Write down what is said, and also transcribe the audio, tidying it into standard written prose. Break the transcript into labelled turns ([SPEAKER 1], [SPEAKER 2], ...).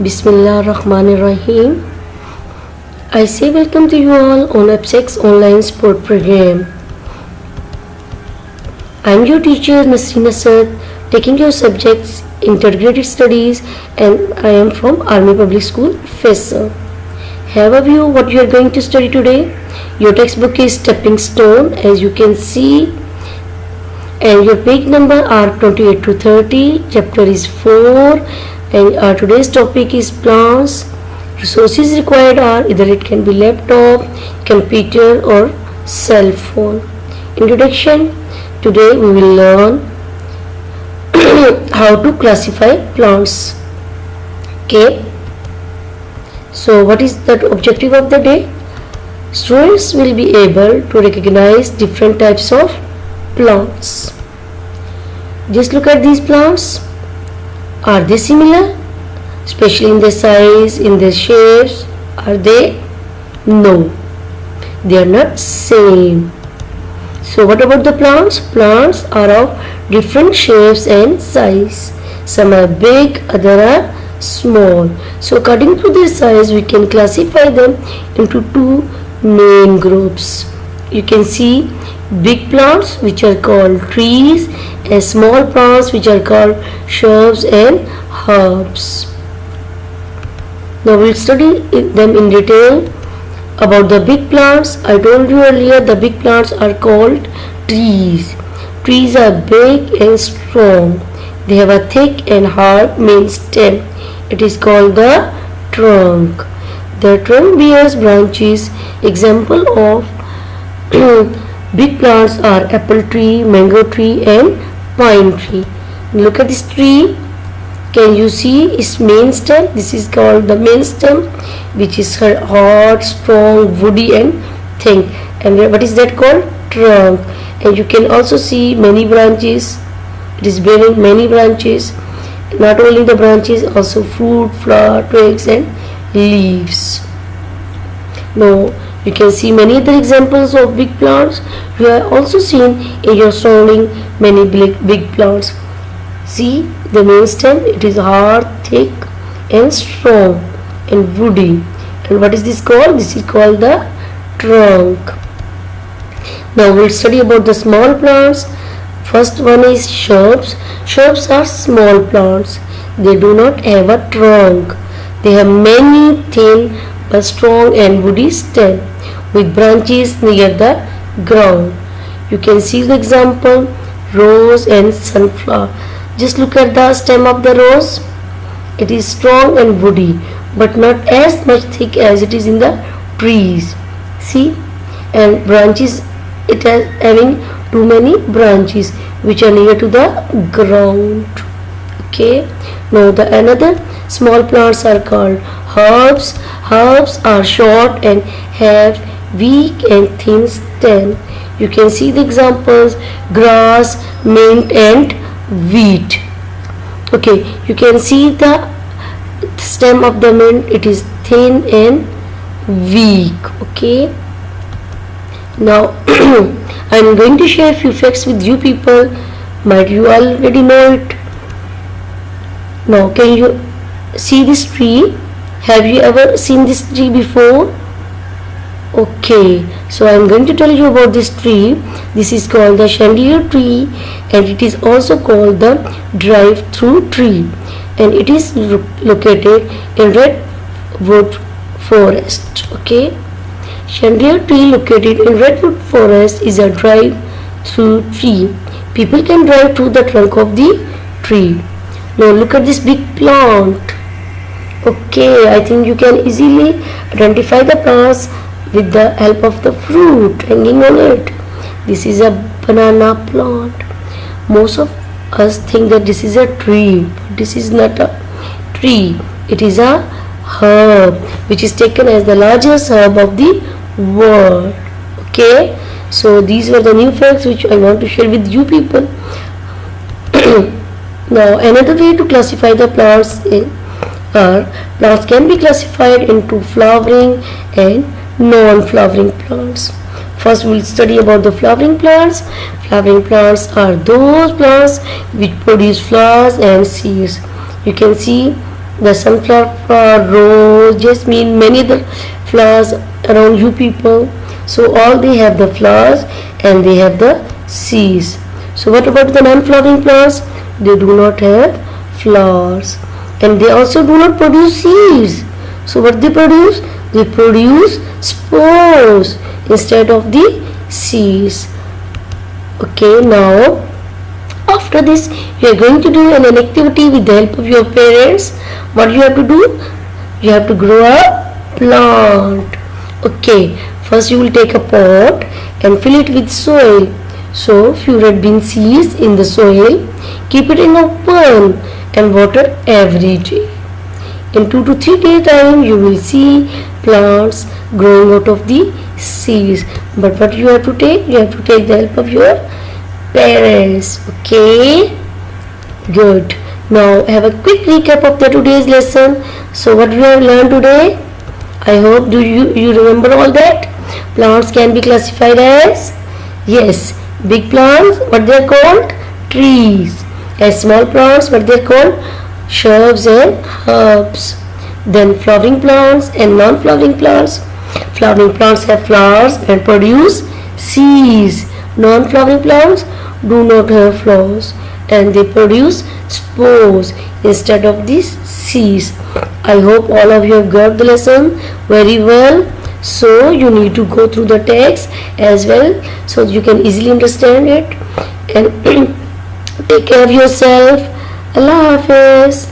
[SPEAKER 1] Bismillah Rahmanir Rahim. I say welcome to you all on Websex online sport program. I am your teacher Nasreen Asad, taking your subjects integrated studies, and I am from Army Public School, Fessa. Have a view what you are going to study today. Your textbook is Stepping Stone, as you can see, and your page number are 28 to 30. Chapter is 4, and our today's topic is plants. Resources required are either it can be laptop, computer or cell phone. Introduction. Today we will learn how to classify plants. Okay. So what is the objective of the day? Students will be able to recognize different types of plants. Just look at these plants. Are they similar? Especially in their size, in their shapes? Are they? No. They are not same. So what about the plants? Plants are of different shapes and size. Some are big, others are small. So according to their size, we can classify them into two main groups. You can see big plants which are called trees and small plants which are called shrubs and herbs. Now we'll study them in detail. About the big plants, I told you earlier the big plants are called trees. Trees are big and strong. They have a thick and hard main stem. It is called the trunk. The trunk bears branches. Example of big plants are apple tree, mango tree and pine tree. Look at this tree. Can you see its main stem? This is called the main stem, which is hard, strong, woody and thick. And what is that called? Trunk. And you can also see many branches. It is bearing many branches. Not only the branches, also fruit, flower, twigs and leaves. Now you can see many other examples of big plants. You have also seen in your surrounding many big plants. See the main stem, it is hard, thick and strong and woody. And what is this called? This is called the trunk. Now we'll study about the small plants. First one is shrubs. Shrubs are small plants. They do not have a trunk. They have many thin but strong and woody stem with branches near the ground. You can see the example rose and sunflower. Just look at the stem of the rose. It is strong and woody but not as much thick as it is in the trees. See, and branches, it has having too many branches which are near to the ground. Okay. Now the another small plants are called herbs. Herbs are short and have weak and thin stem. You can see the examples grass, mint and wheat. Okay, you can see the stem of the mint. It is thin and weak. Okay. Now I am going to share a few facts with you people. Might you already know it. Now can you see this tree? Have you ever seen this tree before? Okay, so I am going to tell you about this tree. This is called the chandelier tree and it is also called the drive-through tree, and it is located in redwood forest. Okay, chandelier tree located in redwood forest is a drive-through tree. People can drive through the trunk of the tree. Now look at this big plant. Okay, I think you can easily identify the plants with the help of the fruit hanging on it. This is a banana plant. Most of us think that this is a tree, but this is not a tree. It is a herb which is taken as the largest herb of the world. Okay, so these were the new facts which I want to share with you people. Now another way to classify the plants plants can be classified into flowering and non-flowering plants. First we will study about the flowering plants. Flowering plants are those plants which produce flowers and seeds. You can see The sunflower rose just mean many other flowers around you people. So all they have the flowers and they have the seeds. So what about the non-flowering plants? They do not have flowers and they also do not produce seeds. So what they produce? They produce spores instead of the seeds. Okay, now after this you are going to do an activity with the help of your parents. What you have to do? You have to grow a plant. Okay, first you will take a pot and fill it with soil. So few red bean seeds in the soil. Keep it in open and water every day. In 2 to 3 days time you will see plants growing out of the seeds. But what you have to take? You have to take the help of your parents. Okay, good. Now have a quick recap of the today's lesson. So what we have learned today? I hope you remember all that. Plants can be classified as, yes, big plants, what they are called? Trees. As small plants, what they are called? Shrubs and herbs. Then flowering plants and non-flowering plants. Flowering plants have flowers and produce seeds. Non-flowering plants do not have flowers and they produce spores instead of these seeds. I hope all of you have got the lesson very well. So you need to go through the text as well so you can easily understand it. And take care of yourself. Allah Hafiz.